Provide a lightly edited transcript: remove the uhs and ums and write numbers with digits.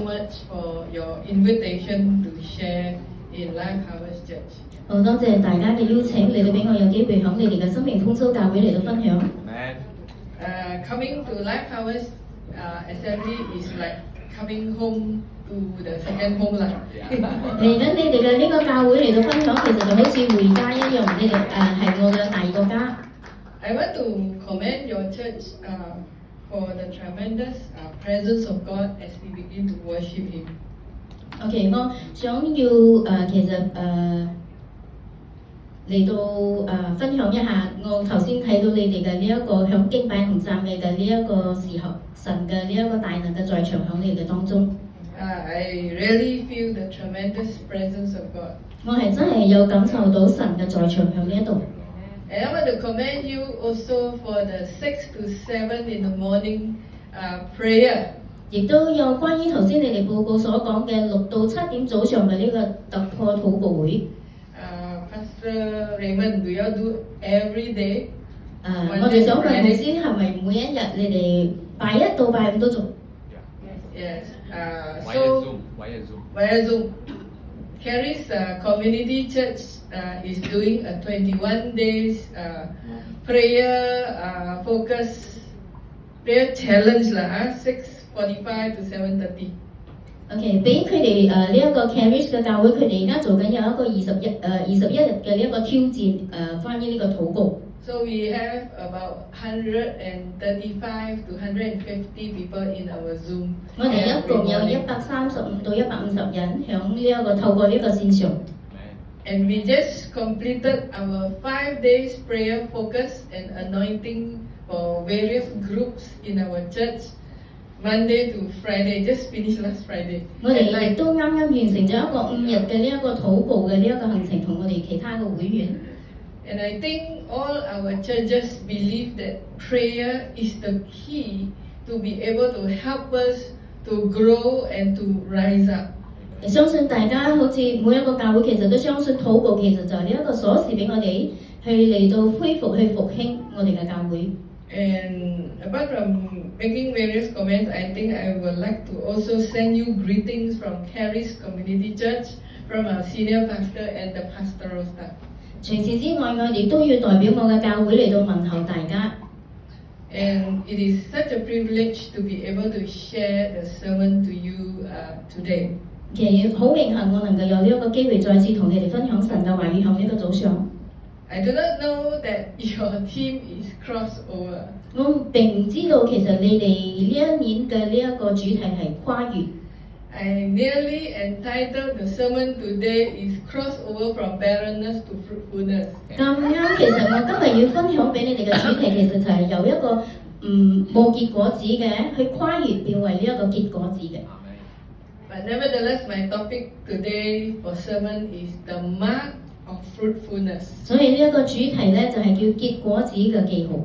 much for your invitation to share in Life Harvest Church. 好多謝大家嘅邀請，你哋俾我有機會喺你哋嘅生命豐收教會嚟到分享。Coming to Life Harvest Assembly is like coming home to the second home 啦。嚟緊你哋嘅呢個教會嚟到分享，其實就好似回家一樣，你哋係我嘅第二個家。I want to commend your church for the tremendous presence of God as we begin to worship Him. OK， 我想要其實嚟到分享一下，我頭先睇到你哋嘅呢一個響敬拜同讚美嘅呢一個時候，神嘅呢一個大能嘅在場響你哋當中。I really feel the tremendous presence of God. 我係真係有感受到神嘅在場響呢一度。And I want to commend you also for the 6 to 7 in the morning prayer. 亦都有關於頭先你哋報告所講嘅6到7點早上嘅呢個突破禱告會。Pastor Raymond, do you do every day? 我哋想問牧師係咪每一日你哋拜1到拜5都做 ？Yes. So via Zoom. Charis Community Church is doing a 21 days prayer focus prayer challenge 啦，6:45 to 7:30。OK， 俾佢哋呢一個 Charis 嘅教會，佢哋而家做緊有一個21日嘅呢一個挑戰關於呢個禱告。So we have about 135 to 150 people in our Zoom. 我哋一共有135到150人響呢一個透過呢個線上。And we just completed our 5 days prayer focus and anointing for various groups in our church. Monday to Friday, just finished last Friday. 我哋亦都啱啱完成咗一個5日嘅呢一個禱告嘅呢一個行程，同我哋其他嘅會員。And I think all our churches believe that prayer is the key to be able to help us to grow and to rise up. 相信大家好似每一個教會其實都相信禱告其實就係呢一個鎖匙俾我哋去嚟到恢復去復興我哋嘅教會。And apart from making various comments, I think I would like to also send you greetings from Charis Community Church, from our senior pastor and the pastoral staff. 除此之外，我哋都要代表我嘅教會嚟到問候大家。And it is such a privilege to be able to share the sermon to you today. 其實好榮幸我能夠有呢一個機會再次同你哋分享神嘅話語響呢個早上。I do not know that your theme is crossover. 我並唔知道其實你哋呢一年嘅呢一個主題係跨越。I nearly entitled the sermon today is crossover from barrenness to fruitfulness. 咁啱，其實我今日要分享俾你哋嘅主題，其實就係由一個冇結果子嘅，去跨越變為呢一個結果子嘅。But nevertheless, my topic today for sermon is the mark of fruitfulness. 所以呢一個主題咧就係叫結果子嘅記號。